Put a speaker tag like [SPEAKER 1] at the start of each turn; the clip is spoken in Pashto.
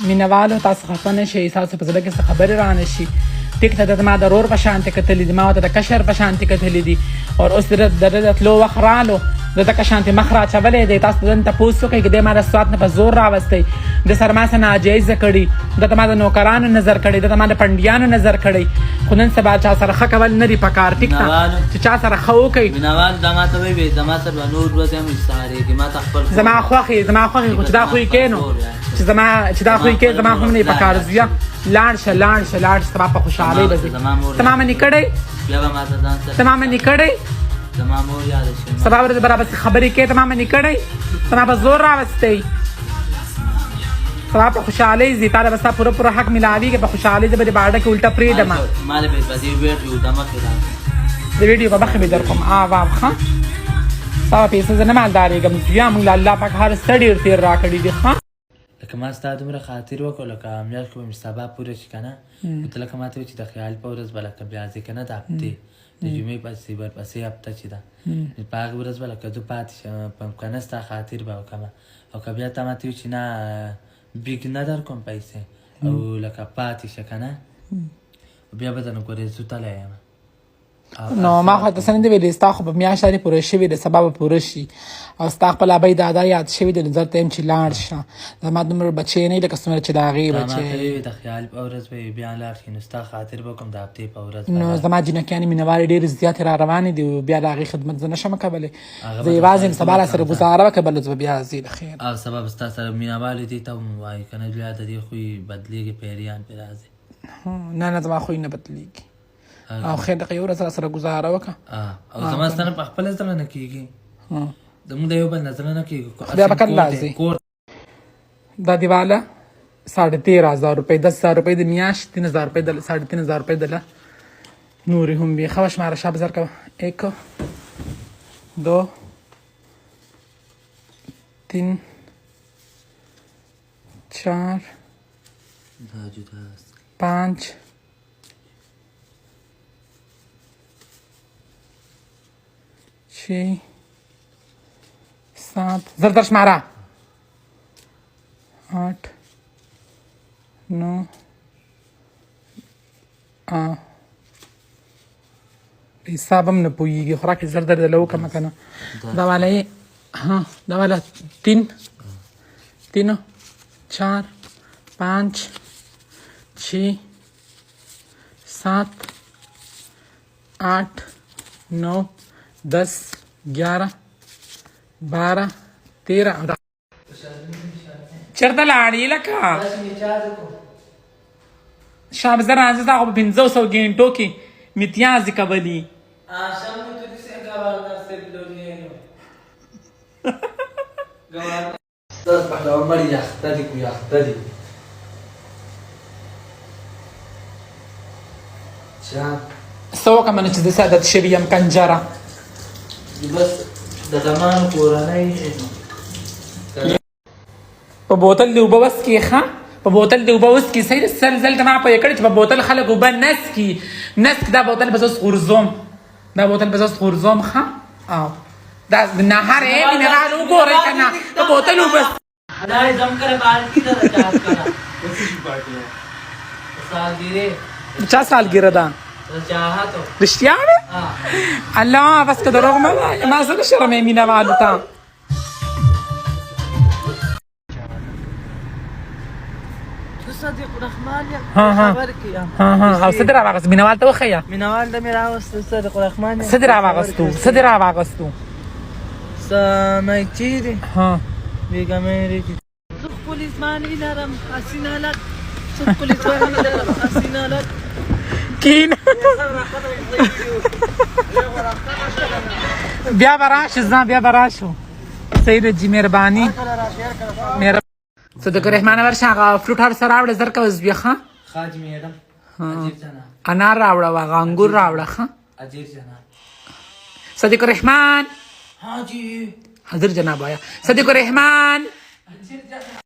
[SPEAKER 1] مینهوالو تاسو خفه نه شئ ستاسو په زړه کې څه خبرې رانه شي ټیک ته د ما د ورور په شانتې کتلي دي ما ورته د کشر په شانتې کتلي دي او اوس د د تلو وخت رالو د ته که شانتې مخ راچولی دی تاسو دن تپوس وکئ که دی ما د سوات نه په زور راوستی د سره ما څه ناجایزه کړي د ته ما د نوکرانو نظر کړی د ته ما د پنډیانو نظر کړی خو نن سبا چا سره ښه کول نه دي پکار ټیک ته چې چا سره ښه وکئ
[SPEAKER 2] مینهوال دا ما ته وایي زما سره به نور ورځې هم سهارېږي ما ته خپل
[SPEAKER 1] زما خوښې خو چې دا خوی کې نو چې دا خوی کې زما هم نه پکار زویه لاړ شه سبا په خوشحالۍ به ځي ته ما منې کړی
[SPEAKER 2] بیا به ما ته ځان سره
[SPEAKER 1] ته ما منې کړی
[SPEAKER 2] زما مور یاده شي
[SPEAKER 1] سبا ورځ برابر خبرې کې ته ما منې کړی ته ما په زور راوستی سبا په خوشحالۍ ځي تا له به ستا پوره حق ملاویږي په خوشحالۍ زه به دې باډه کې الټه پرېږدم
[SPEAKER 2] ما له به دې ویډیو د مخې
[SPEAKER 1] د ویډیو په مخې به در کوم واو ښه ستا په پیسې زه نه مالدارېږم زویا موږ له الله پاک هر څه ډېر تېر راکړي دي ښه
[SPEAKER 2] لکه ما ستا دومره خاطر وکړو لکه میاشت کې به مې سبا پوره شي که نه ته لکه ما ته وایي چې د خیال په ورځ به لکه بیا ځې که نه د هفتې د جمعې پسې ورپسې هفته چې ده په هغه ورځ به لکه زه پاتې شم که نه ستا خاطر به وکړم او که بیا ته ما ته وایي چې نه بیګ نه در کوم پیسې او لکه پاتې شه که نه بیا به درنه ګورې زه تلی یم
[SPEAKER 1] نو ما خو ته څه نه دي ویلي ستا خو په میاشت لرې پوره شوي د سبا به پوره شي او ستا خپل ابۍ دادا یاد شوي دي نو زه ورته یم چې لاړ شه زما دومره بچی نه وي لکه څومره چې د هغې بچی
[SPEAKER 2] د خیال په ورځ به بیا لاړ شي نو ستا خاطر به وکړم د هفتې په ورځ
[SPEAKER 1] نو زما جینکیانې مینهوالې ډېرې زیاتې را روانې دي او بیا د هغې خدمت زه نه شم کولی زه یوازې یم سبا را سره ګزاره وکړه بله زه به بیا ځي د خیر
[SPEAKER 2] او سبا به ستا سره مینهوالې دي ته هم وایي که نه بیا د دې خوی بدلېږي پیریان پرې راځي
[SPEAKER 1] نه زما خوی نه بدلېږي او خیر دغه یو ورځ را سره ګزاره وکړه
[SPEAKER 2] او زما ستا نه په خپله زړه نه کېږي زموږ د یو بل نه زړه نه کېږي
[SPEAKER 1] بیا به کله راځي دا دیواله 13,500 روپۍ 10,000 روپۍ د میاشت 3,000 روپۍ دله 3,500 روپۍ دله نورې هم وي ښه شماره شا بزر کوه 1 2 3 4 5 6 7 زر شماره 8 9 حساب هم نه پوهېږي خوراک زر دله وکړم که نه دا والا یې دا والا 3 4 5 6 7 8 9 10 11 12 13 چېرته لاړې لکه شام زه راځه ستا خو په 500 ګینټو کې متیازې کولي څه وکړم نه چې زه عادت شوي یم کنجره
[SPEAKER 2] بس د زمان کورنۍ
[SPEAKER 1] په بوتل د اوبه وڅکې ښه په بوتل د اوبه وڅکې صحیح سل ځل ته ما پوهې کړې چې په بوتل خلک اوبه نسکي دا بوتل به زه اوس غورځوم ښه او دا د نهر مینهوال وګورئ که نه په بوتل اوبه چا سالګیره ده رښتیا ده الله بس که دروغ مه وایه ما زه نه شرمې مینهوالو ته
[SPEAKER 2] صدیق رحمان یم
[SPEAKER 1] خبر کې او څه دې راواغست مینهوال ته وښیه
[SPEAKER 2] مینهوال ته مې راوستو صدیق رحمان یم
[SPEAKER 1] څه دې راواغستو
[SPEAKER 2] څه نایچي دي بیګمې دي زه خپل ځواني لرم حسینه لک زه خپل ځواني لرم حسینه لک
[SPEAKER 1] کین بیا به راشو ځه بیا به راشو سید جي مهرباني صدیق رحمان ورشه هغه فروټ هر څه راوړه زر کوه زویه ښه
[SPEAKER 2] خاج میډم اجیر جناب
[SPEAKER 1] انار راوړه هغه انګور راوړه ښه
[SPEAKER 2] اجیر جناب
[SPEAKER 1] صدیق رحمان
[SPEAKER 2] حاجی
[SPEAKER 1] حاضر جناب آیا صدیق رحمان
[SPEAKER 2] اجیر جناب